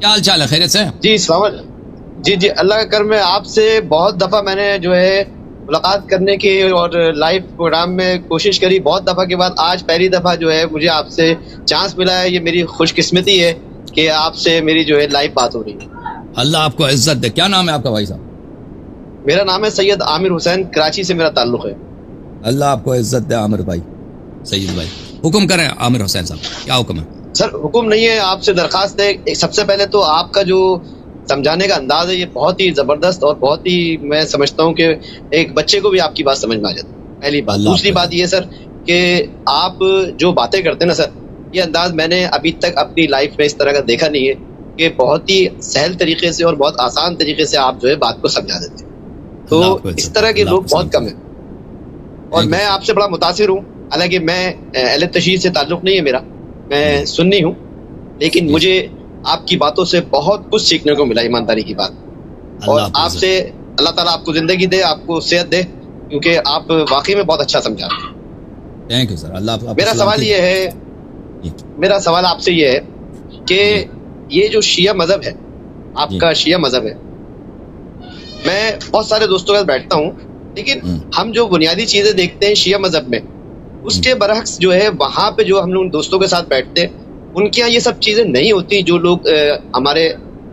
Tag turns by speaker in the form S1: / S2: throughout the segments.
S1: کیا حال چال ہے؟ خیریت سے؟
S2: جی السلام علیکم. جی اللہ کا کرم ہے. آپ سے بہت دفعہ میں نے جو ہے ملاقات کرنے کی اور لائیو پروگرام میں کوشش کری. بہت دفعہ کے بعد آج پہلی دفعہ جو ہے مجھے آپ سے چانس ملا ہے. یہ میری خوش قسمتی ہے کہ آپ سے میری جو ہے لائیو بات ہو رہی ہے.
S1: اللہ آپ کو عزت دے. کیا نام ہے آپ کا بھائی صاحب؟
S2: میرا نام ہے سید عامر حسین. کراچی سے میرا تعلق ہے.
S1: اللہ آپ کو عزت دے عامر بھائی، سید بھائی. حکم کریں عامر حسین صاحب، کیا حکم ہے؟
S2: سر حکم نہیں ہے، آپ سے درخواست ہے. سب سے پہلے تو آپ کا جو سمجھانے کا انداز ہے یہ بہت ہی زبردست اور بہت ہی میں سمجھتا ہوں کہ ایک بچے کو بھی آپ کی بات سمجھ میں آ جاتی ہے. پہلی بات. دوسری بات یہ سر کہ آپ جو باتیں کرتے ہیں نا سر، یہ انداز میں نے ابھی تک اپنی لائف میں اس طرح کا دیکھا نہیں ہے کہ بہت ہی سہل طریقے سے اور بہت آسان طریقے سے آپ جو ہے بات کو سمجھا دیتے ہیں. تو اس طرح کے لوگ بہت کم ہیں اور میں آپ سے بڑا متاثر ہوں. حالانکہ میں اہل تشیع سے تعلق نہیں ہے میرا، میں سنی ہوں، لیکن مجھے آپ کی باتوں سے بہت کچھ سیکھنے کو ملا، ایمانداری کی بات. اور آپ سے اللہ تعالیٰ آپ کو زندگی دے، آپ کو صحت دے، کیونکہ آپ واقعی میں بہت اچھا سمجھا.
S1: Thank you sir. اللہ
S2: میرا سوال یہ ہے، میرا سوال آپ سے یہ ہے کہ یہ جو شیعہ مذہب ہے، آپ کا شیعہ مذہب ہے، میں بہت سارے دوستوں کے ساتھ بیٹھتا ہوں، لیکن ہم جو بنیادی چیزیں دیکھتے ہیں شیعہ مذہب میں، اس کے برعکس جو ہے وہاں پہ جو ہم لوگ دوستوں کے ساتھ بیٹھتے ہیں ان کے یہاں یہ سب چیزیں نہیں ہوتی جو لوگ ہمارے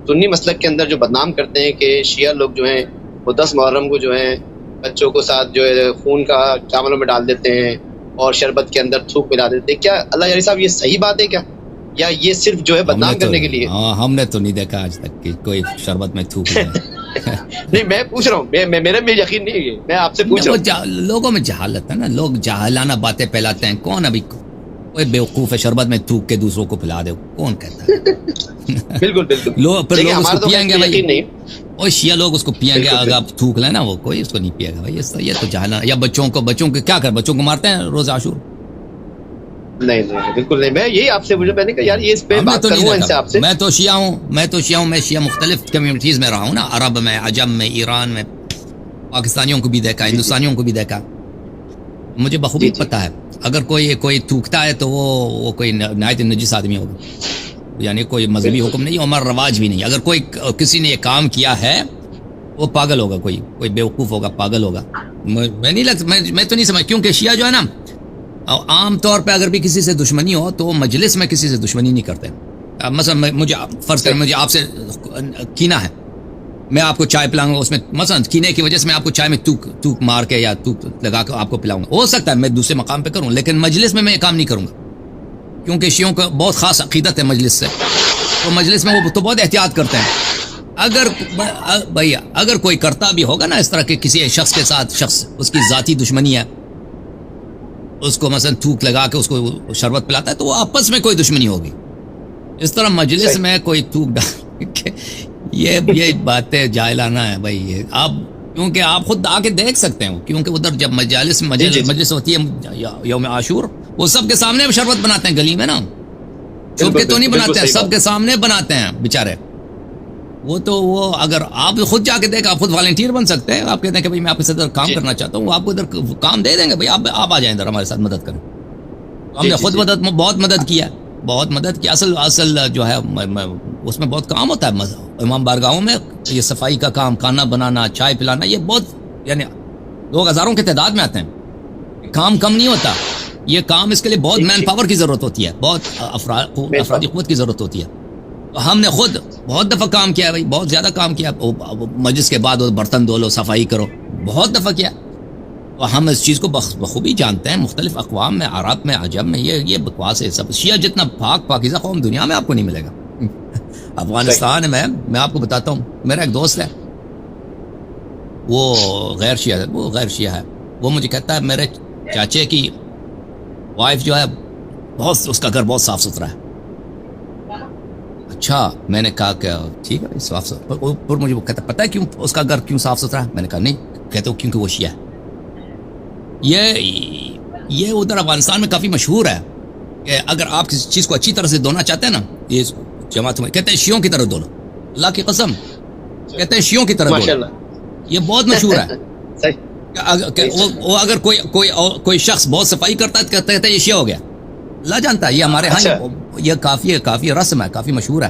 S2: سنی مسلک کے اندر جو بدنام کرتے ہیں کہ شیعہ لوگ جو ہیں وہ 10 محرم کو جو ہیں بچوں کو ساتھ جو ہے خون کا چاولوں میں ڈال دیتے ہیں اور شربت کے اندر تھوک ملا دیتے ہیں. کیا اللہ یاری صاحب یہ صحیح بات ہے کیا، یا یہ صرف جو ہے بدنام کرنے کے لیے؟
S1: ہم نے تو نہیں دیکھا آج تک کہ کوئی شربت میں تھوک
S2: نہیں میں پوچھ رہا ہوں، میرے میں یقین نہیں ہے، میں آپ سے پوچھ رہا ہوں.
S1: لوگوں میں جہالت ہے نا، لوگ جاہلانہ باتیں پھیلاتے ہیں. کون ابھی کوئی بیوقوف ہے شربت میں تھوک کے دوسروں کو پلا دے؟ کون کہتا ہے؟
S2: بالکل بالکل.
S1: لوگ اس کو پئیں گے بھائی، اور شیعہ لوگ اس کو پئیں گے. اگر آپ تھوک لیں نا وہ کوئی اس کو نہیں پیے گا بھائی. یہ تو جہلانہ. یا بچوں کو کیا کر بچوں کو مارتے ہیں روز عاشور؟
S2: نہیں بالکل نہیں. میں یہی آپ سے میں نے کہا یار یہ اس پہ بات کروں ان سے آپ سے.
S1: میں تو شیعہ ہوں. میں شیعہ مختلف کمیونٹیز میں رہا ہوں نا، عرب میں، عجم میں، ایران میں، پاکستانیوں کو بھی دیکھا، ہندوستانیوں کو بھی دیکھا. مجھے بخوبی پتہ ہے اگر کوئی تھوکتا ہے تو وہ کوئی نہایت نجس آدمی ہوگا، یعنی کوئی مذہبی حکم نہیں اور رواج بھی نہیں. اگر کسی نے یہ کام کیا ہے وہ پاگل ہوگا، کوئی بیوقوف ہوگا، پاگل ہوگا. میں تو نہیں سمجھ، کیونکہ شیعہ جو ہے نا عام طور پہ اگر بھی کسی سے دشمنی ہو تو مجلس میں کسی سے دشمنی نہیں کرتے. مثلا مجھے فرض کریں مجھے آپ سے کینہ ہے، میں آپ کو چائے پلاؤں گا، اس میں مثلا کینے کی وجہ سے میں آپ کو چائے میں توک مار کے یا توک لگا کے آپ کو پلاؤں گا. ہو سکتا ہے میں دوسرے مقام پہ کروں، لیکن مجلس میں یہ کام نہیں کروں گا، کیونکہ شیعوں کا بہت خاص عقیدت ہے مجلس سے. تو مجلس میں وہ تو بہت احتیاط کرتے ہیں. اگر کوئی کرتا بھی ہوگا نا اس طرح کے کسی شخص کے ساتھ، شخص اس کی ذاتی دشمنی ہے، اس کو مثلا تھوک لگا کے اس کو شربت پلاتا ہے، تو وہ آپس میں کوئی دشمنی ہوگی. اس طرح مجلس میں کوئی تھوک ڈال یہ باتیں جاہلانہ ہے بھائی. یہ آپ کیونکہ آپ خود آ کے دیکھ سکتے ہیں، کیونکہ ادھر جب مجلس ہوتی ہے یوم عاشور، وہ سب کے سامنے شربت بناتے ہیں گلی میں نا، چھپ کے تو نہیں بناتے ہیں، سب کے سامنے بناتے ہیں بیچارے. وہ اگر آپ خود جا کے دیکھ، آپ خود والنٹیئر بن سکتے ہیں. آپ کہتے ہیں کہ بھائی میں آپ کے ساتھ کام کرنا چاہتا ہوں، وہ آپ کو ادھر کام دے دیں گے. بھائی آپ آ جائیں ادھر ہمارے ساتھ مدد کریں. ہم نے خود بہت مدد کیا. اصل جو ہے اس میں بہت کام ہوتا ہے. امام بارگاہوں میں یہ صفائی کا کام، کھانا بنانا، چائے پلانا، یہ بہت یعنی لوگ ہزاروں کی تعداد میں آتے ہیں. کام کم نہیں ہوتا یہ کام، اس کے لیے بہت مین پاور کی ضرورت ہوتی ہے، بہت افرادی قوت کی ضرورت ہوتی ہے. ہم نے خود بہت دفعہ کام کیا ہے بھائی، بہت زیادہ کام کیا. مجلس کے بعد برتن دھو لو، صفائی کرو، بہت دفعہ کیا. اور ہم اس چیز کو بخوبی جانتے ہیں. مختلف اقوام میں، عرب میں، عجم میں یہ بکواس ہے سب. شیعہ جتنا پاکیزہ قوم دنیا میں آپ کو نہیں ملے گا. افغانستان میں آپ کو بتاتا ہوں، میرا ایک دوست ہے، وہ غیر شیعہ ہے. وہ مجھے کہتا ہے میرے چاچے کی وائف جو ہے بہت، اس کا گھر بہت صاف ستھرا ہے. اچھا، میں نے کہا کہ ٹھیک ہے صاف ستھرا. پر مجھے وہ کہتا پتہ ہے کیوں اس کا گھر کیوں صاف ستھرا ہے؟ میں نے کہا نہیں. کہتے ہو کیونکہ وہ شیعہ ہے. یہ ادھر افغانستان میں کافی مشہور ہے کہ اگر آپ کسی چیز کو اچھی طرح سے دھونا چاہتے ہیں نا، یہ جماعت میں کہتے ہیں شیعوں کی طرح دھو لو. اللہ کی قسم کہتے ہیں شیعوں کی طرح دھو لو. یہ بہت مشہور ہے. اگر کوئی شخص بہت صفائی کرتا ہے تو کہتے ہیں یہ شیعہ ہو گیا. اللہ جانتا ہے. یہ ہمارے ہاں یہ کافی رسم ہے، کافی مشہور ہے.